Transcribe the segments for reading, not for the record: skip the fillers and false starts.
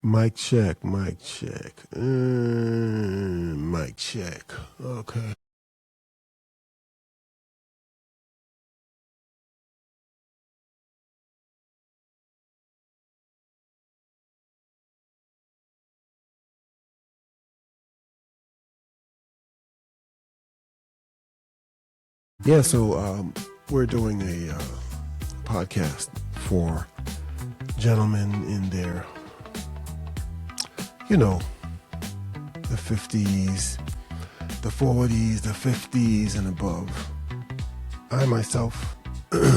Mic check, mic check. Mic check. Okay. Yeah, so we're doing a podcast for gentlemen in their, the 50s, the 40s, the 50s, and above. I myself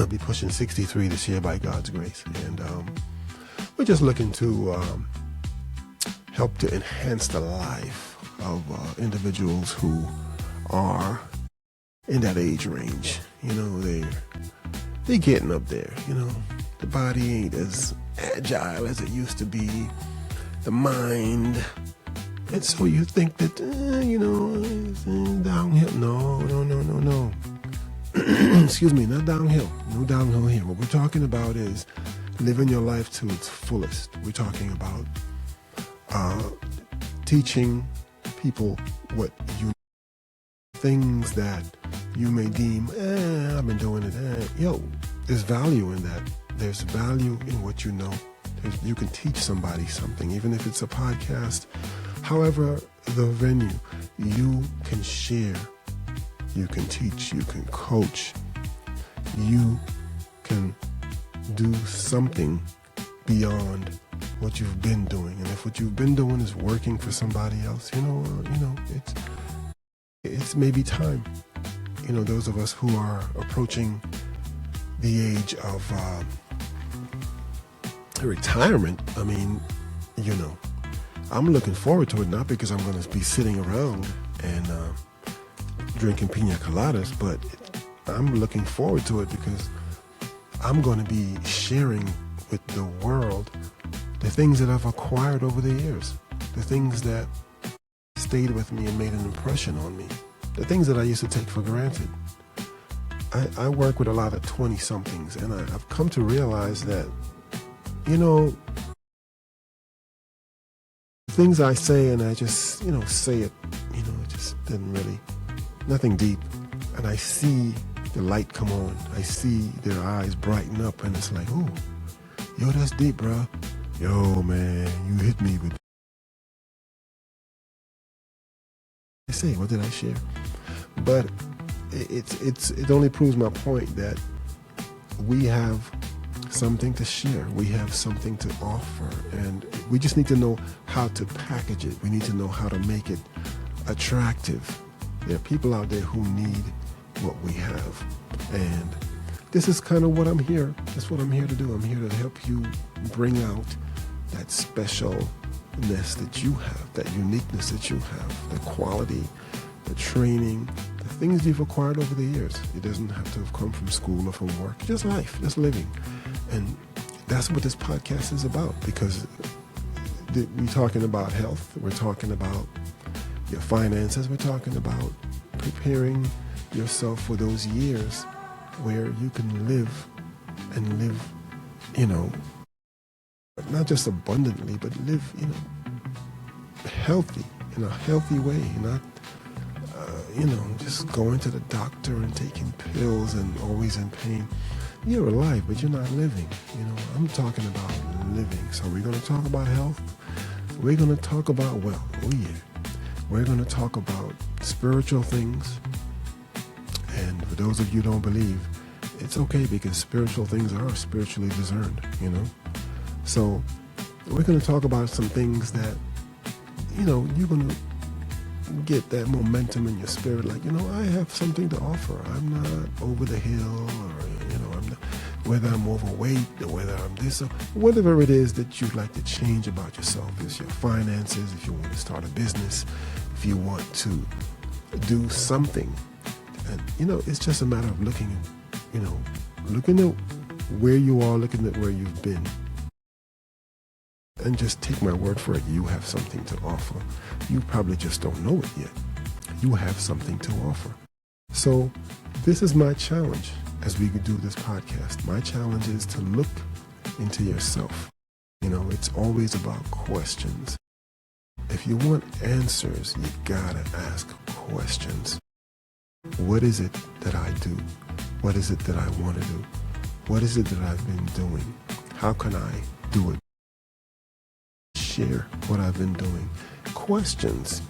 be pushing 63 this year by God's grace, and we're just looking to help to enhance the life of individuals who are in that age range. They're getting up there. The body ain't as agile as it used to be, the mind. And so you think that, it's downhill. No. Excuse me, not downhill. No downhill here. What we're talking about is living your life to its fullest. We're talking about teaching people what you things that you may deem, I've been doing it. There's value in that. There's value in what you know. You can teach somebody something, even if it's a podcast. However, the venue, you can share, you can teach, you can coach, you can do something beyond what you've been doing. And if what you've been doing is working for somebody else, it's maybe time. Those of us who are approaching the age of retirement, I'm looking forward to it, not because I'm going to be sitting around and drinking pina coladas, but I'm looking forward to it because I'm going to be sharing with the world the things that I've acquired over the years, the things that stayed with me and made an impression on me, the things that I used to take for granted. I work with a lot of 20-somethings, and I've come to realize that, things I say and I just, say it, it just didn't really, nothing deep. And I see the light come on. I see their eyes brighten up, and it's like, ooh, that's deep, bro. Yo, man, you hit me with. I say, what did I share? But it only proves my point that we have something to share. We have something to offer, and we just need to know how to package it. We need to know how to make it attractive. There are people out there who need what we have, and this is kind of what I'm here. That's what I'm here to do. I'm here to help you bring out that specialness that you have, that uniqueness that you have, the quality, the training, the things you've acquired over the years. It doesn't have to have come from school or from work, just life, just living. And that's what this podcast is about, because we're talking about health, we're talking about your finances, we're talking about preparing yourself for those years where you can live and live, not just abundantly, but live, healthy, in a healthy way, not, just going to the doctor and taking pills and always in pain. You're alive, but you're not living. I'm talking about living. So we're going to talk about health. We're going to talk about wealth. Oh yeah. We're going to talk about spiritual things. And for those of you who don't believe, it's okay, because spiritual things are spiritually discerned, So we're going to talk about some things that, you're going to get that momentum in your spirit, like, I have something to offer. I'm not over the hill, or, I'm not, whether I'm overweight or whether I'm this, or whatever it is that you'd like to change about yourself. Is your finances, if you want to start a business, if you want to do something. And, it's just a matter of looking at where you are, looking at where you've been. And just take my word for it, you have something to offer. You probably just don't know it yet. You have something to offer. So this is my challenge as we do this podcast. My challenge is to look into yourself. You know, it's always about questions. If you want answers, you gotta ask questions. What is it that I do? What is it that I want to do? What is it that I've been doing? How can I do it? Share what I've been doing. Questions.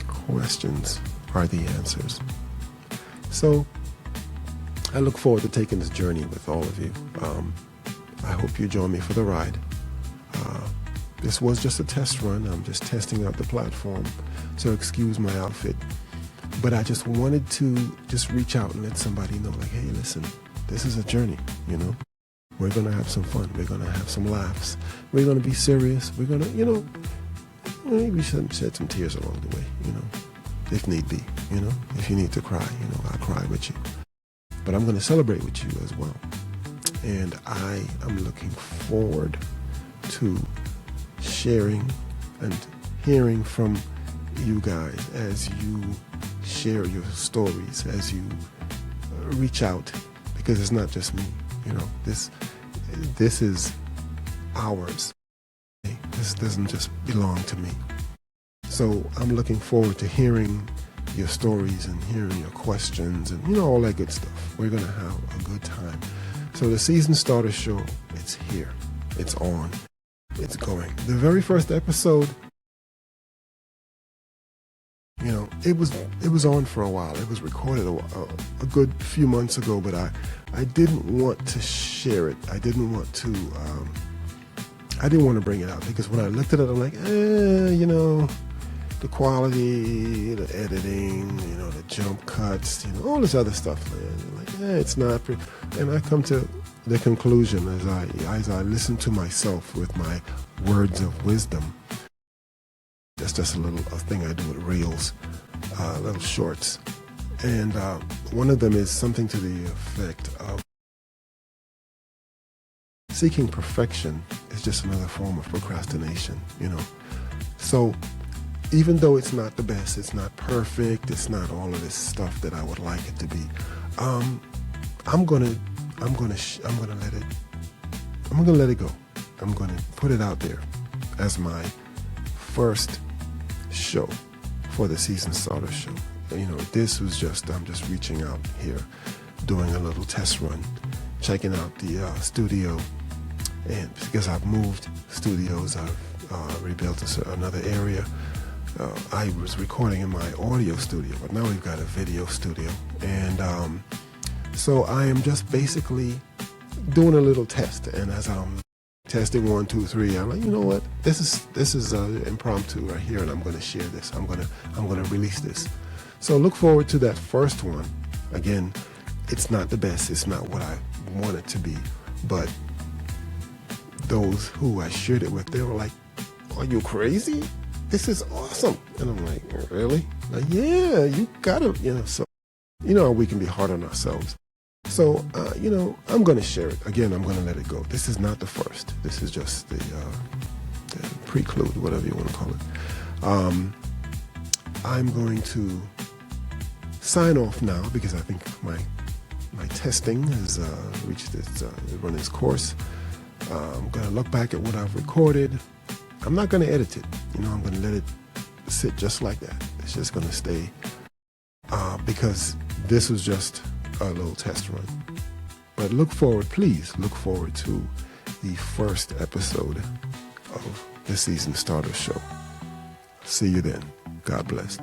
Questions are the answers. So I look forward to taking this journey with all of you. I hope you join me for the ride. This was just a test run. I'm just testing out the platform, so excuse my outfit. But I just wanted to just reach out and let somebody know, like, hey, listen, this is a journey, you know. We're going to have some fun. We're going to have some laughs. We're going to be serious. We're going to, you know, maybe shed some tears along the way, you know, if need be, you know. If you need to cry, you know, I'll cry with you. But I'm going to celebrate with you as well. And I am looking forward to sharing and hearing from you guys as you share your stories, as you reach out, because it's not just me, you know, this is ours. This doesn't just belong to me. So I'm looking forward to hearing your stories and hearing your questions and, you know, all that good stuff. We're going to have a good time. So the Season Starter Show, it's here. It's on. It's going. The very first episode, you know, it was on for a while. It was recorded a good few months ago, but I didn't want to share it. I didn't want to bring it out, because when I looked at it, I'm like, you know, the quality, the editing, you know, the jump cuts, you know, all this other stuff, man. Like, it's not. And I come to the conclusion as I listen to myself with my words of wisdom. That's just a thing I do with reels, little shorts. And one of them is something to the effect of seeking perfection is just another form of procrastination, you know. So even though it's not the best, it's not perfect, it's not all of this stuff that I would like it to be, I'm gonna let it go. I'm gonna put it out there as my first show for the Season Starter Show. You know, this was I'm just reaching out here, doing a little test run, checking out the studio, and because I've moved studios, I've rebuilt another area. I was recording in my audio studio, but now we've got a video studio, and so I am just basically doing a little test. And as I'm testing 1, 2, 3, I'm like, you know what? This is impromptu right here, and I'm going to share this. I'm going to release this. So look forward to that first one. Again, it's not the best. It's not what I want it to be, but those who I shared it with, they were like, "Are you crazy? This is awesome!" And I'm like, "Really?" Like, yeah, you gotta, you know. So, you know, we can be hard on ourselves. So, you know, I'm going to share it. Again, I'm going to let it go. This is not the first. This is just the preclude, whatever you want to call it. I'm going to sign off now, because I think my testing has reached run its course. I'm going to look back at what I've recorded. I'm not going to edit it. You know, I'm going to let it sit just like that. It's just going to stay, because this was just a little test run. But please look forward to the first episode of the Season Starter Show. See you then. God bless.